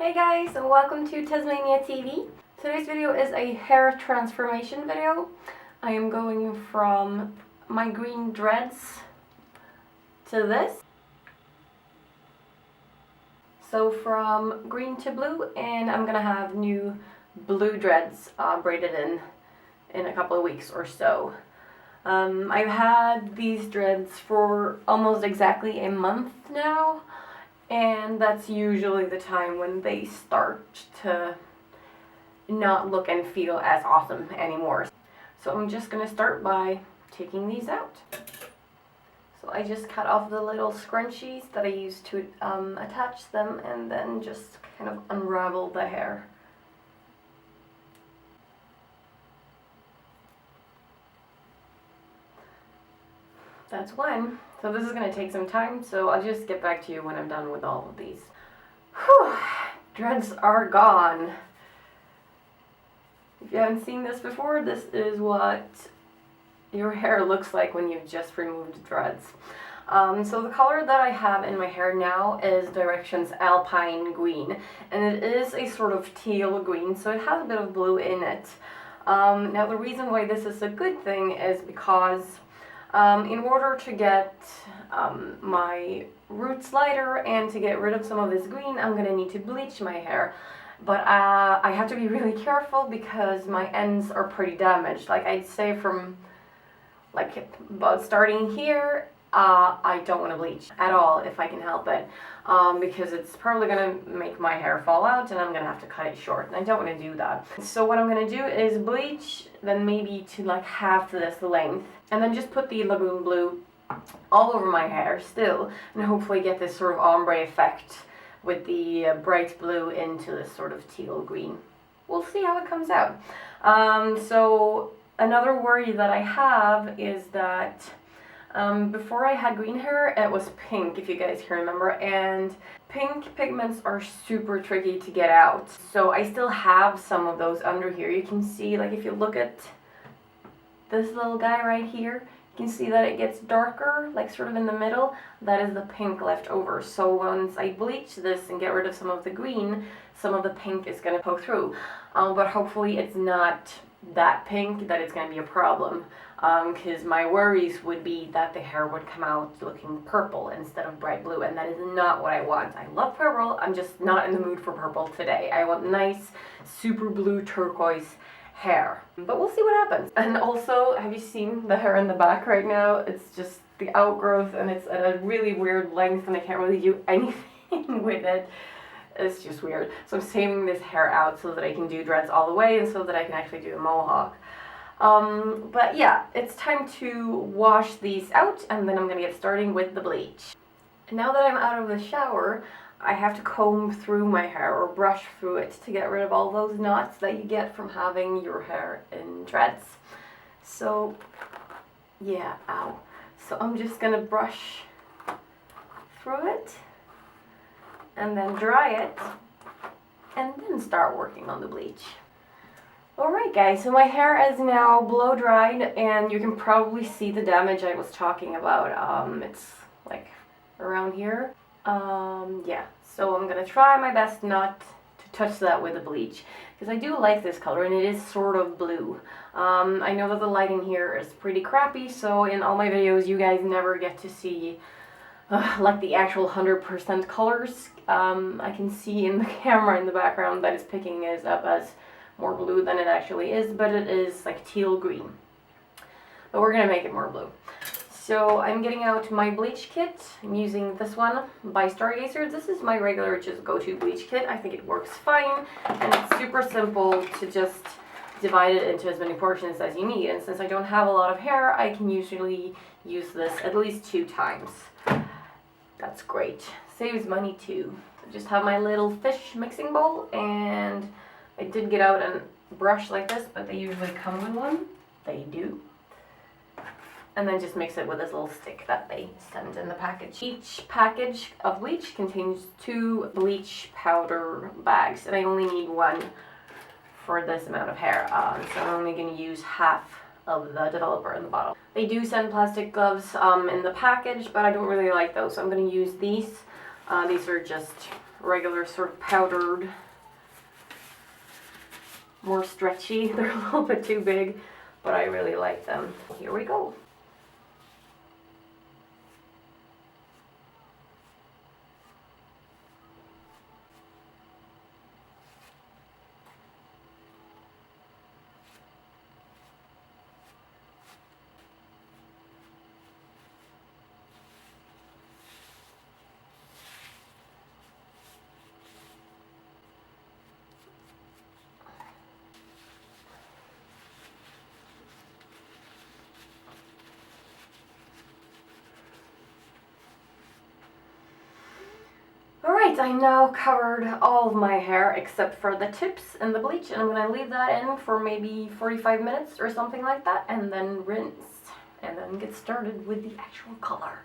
Hey guys, and welcome to Tasmania TV. Today's video is a hair transformation video. I am going from my green dreads to this. So from green to blue, and I'm gonna have new blue dreads braided in a couple of weeks or so. I've had these dreads for almost exactly a month now. And that's usually the time when they start to not look and feel as awesome anymore. So I'm just going to start by taking these out. So I just cut off the little scrunchies that I used to attach them, and then just kind of unravel the hair. That's one. So this is going to take some time, so I'll just get back to you when I'm done with all of these. Whew! Dreads are gone. If you haven't seen this before, this is what your hair looks like when you've just removed dreads. So the color that I have in my hair now is Directions Alpine Green, and it is a sort of teal green, so it has a bit of blue in it. Now the reason why this is a good thing is because in order to get my roots lighter and to get rid of some of this green, I'm going to need to bleach my hair. But I have to be really careful because my ends are pretty damaged. Like I'd say from about starting here, I don't want to bleach at all if I can help it. Because it's probably going to make my hair fall out and I'm going to have to cut it short. And I don't want to do that. So what I'm going to do is bleach, then maybe to like half this length. And then just put the lagoon blue all over my hair still. And hopefully get this sort of ombre effect with the bright blue into this sort of teal green. We'll see how it comes out. So another worry that I have is that before I had green hair, it was pink, if you guys can remember, and pink pigments are super tricky to get out. So I still have some of those under here. You can see, like if you look at this little guy right here, you can see that it gets darker, like sort of in the middle. That is the pink left over. So once I bleach this and get rid of some of the green, some of the pink is going to poke through. But hopefully it's not that pink that it's going to be a problem. Because my worries would be that the hair would come out looking purple instead of bright blue, and that is not what I want. I love purple, I'm just not in the mood for purple today. I want nice, super blue turquoise hair. But we'll see what happens. And also, have you seen the hair in the back right now? It's just the outgrowth, and it's at a really weird length, and I can't really do anything with it. It's just weird. So I'm saving this hair out so that I can do dreads all the way, and so that I can actually do a mohawk. But yeah, it's time to wash these out, and then I'm gonna get starting with the bleach. And now that I'm out of the shower, I have to comb through my hair or brush through it to get rid of all those knots that you get from having your hair in dreads. So yeah, ow. So I'm just gonna brush through it and then dry it and then start working on the bleach. Alright guys, so my hair is now blow dried, and you can probably see the damage I was talking about. It's like around here. Yeah, so I'm gonna try my best not to touch that with the bleach, because I do like this color and it is sort of blue. I know that the lighting here is pretty crappy, so in all my videos you guys never get to see like the actual 100% colors. I can see in the camera in the background that it's picking it up as more blue than it actually is, but it is like teal green. But we're gonna make it more blue. So I'm getting out my bleach kit. I'm using this one by Stargazer. This is my regular just go-to bleach kit. I think it works fine, and it's super simple to just divide it into as many portions as you need. And since I don't have a lot of hair, I can usually use this at least 2 times. That's great. Saves money too. I just have my little fish mixing bowl, and I did get out and brush like this, but they usually come with one. They do. And then just mix it with this little stick that they send in the package. Each package of bleach contains 2 bleach powder bags, and I only need 1 for this amount of hair. So I'm only going to use half of the developer in the bottle. They do send plastic gloves in the package, but I don't really like those, so I'm going to use these. These are just regular sort of powdered, more stretchy. They're a little bit too big, but I really like them. Here we go. Alright, I now covered all of my hair except for the tips and the bleach, and I'm going to leave that in for maybe 45 minutes or something like that, and then rinse, and then get started with the actual color.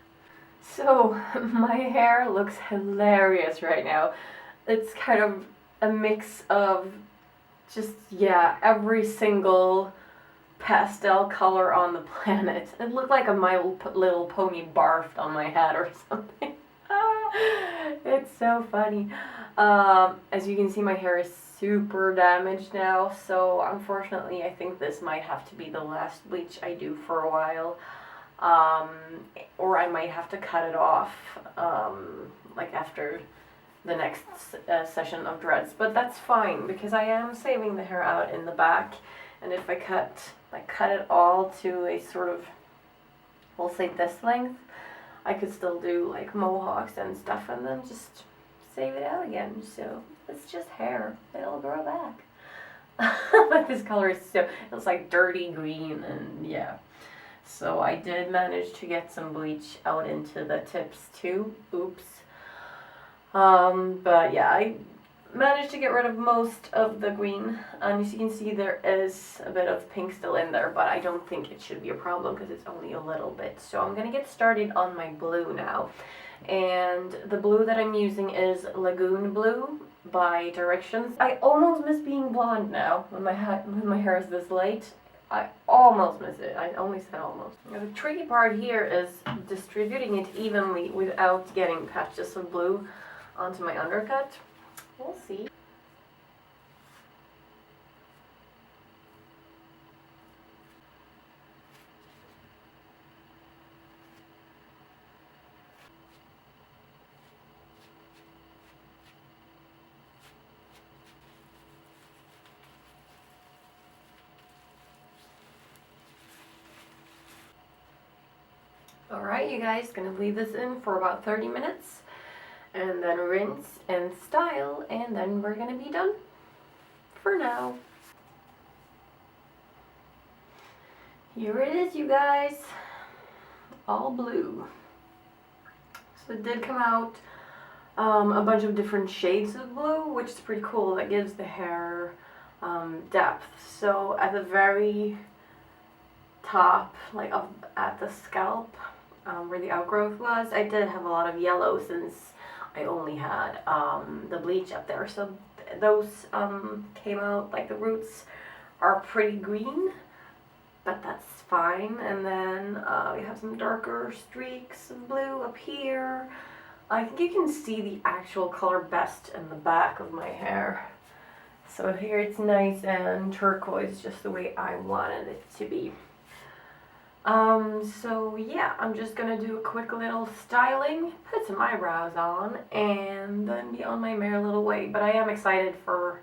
So, my hair looks hilarious right now. It's kind of a mix of just, yeah, every single pastel color on the planet. It looked like a My Little Pony barfed on my head or something. It's so funny. As you can see, my hair is super damaged now, so unfortunately I think this might have to be the last bleach I do for a while. Or I might have to cut it off, like after the next session of dreads, but that's fine because I am saving the hair out in the back, and if I cut it all to a sort of, we'll say this length, I could still do like mohawks and stuff and then just save it out again. So it's just hair, it'll grow back. But this color is it's like dirty green, and yeah. So I did manage to get some bleach out into the tips too. Oops. But yeah, I managed to get rid of most of the green. As you can see, there is a bit of pink still in there, but I don't think it should be a problem because it's only a little bit. So I'm going to get started on my blue now. And the blue that I'm using is Lagoon Blue by Directions. I almost miss being blonde now when my hair is this light. I almost miss it. I only said almost. Now, the tricky part here is distributing it evenly without getting patches of blue onto my undercut. We'll see. Alright, you guys, gonna leave this in for about 30 minutes and then rinse and style, and then we're gonna be done for now. Here it is, you guys, all blue. So it did come out a bunch of different shades of blue, which is pretty cool. That gives the hair depth. So at the very top, like up at the scalp, where the outgrowth was, I did have a lot of yellow since I only had the bleach up there. So those came out, like the roots are pretty green, but that's fine. And then we have some darker streaks of blue up here. I think you can see the actual color best in the back of my hair. So here it's nice and turquoise, just the way I wanted it to be. So yeah, I'm just gonna do a quick little styling, put some eyebrows on, and then be on my merry little way. But I am excited for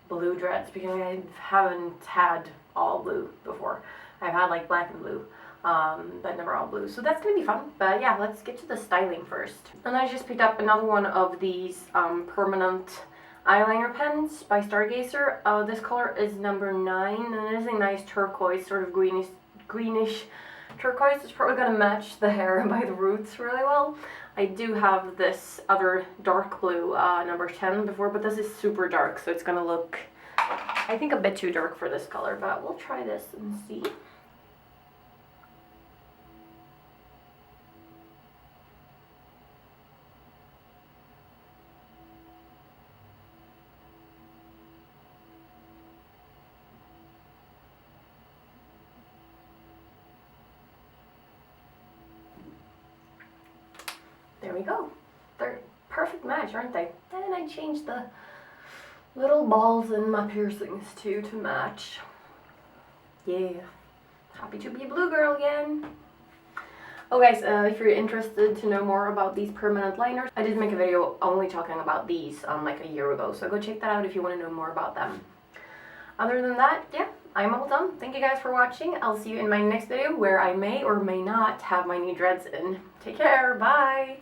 blue dreads because I haven't had all blue before. I've had like black and blue, but never all blue. So that's gonna be fun. But yeah, let's get to the styling first. And I just picked up another one of these permanent eyeliner pens by Stargazer. This color is number 9, and it is a nice turquoise, sort of greenish turquoise. It's probably going to match the hair by the roots really well. I do have this other dark blue, number 10 before, but this is super dark, so it's going to look, I think, a bit too dark for this color, but we'll try this and see. There we go. They're perfect match, aren't they? And I changed the little balls in my piercings too to match. Yeah. Happy to be a blue girl again. Oh guys, if you're interested to know more about these permanent liners, I did make a video only talking about these like a year ago, so go check that out if you want to know more about them. Other than that, yeah, I'm all done. Thank you guys for watching. I'll see you in my next video where I may or may not have my new dreads in. Take care, bye!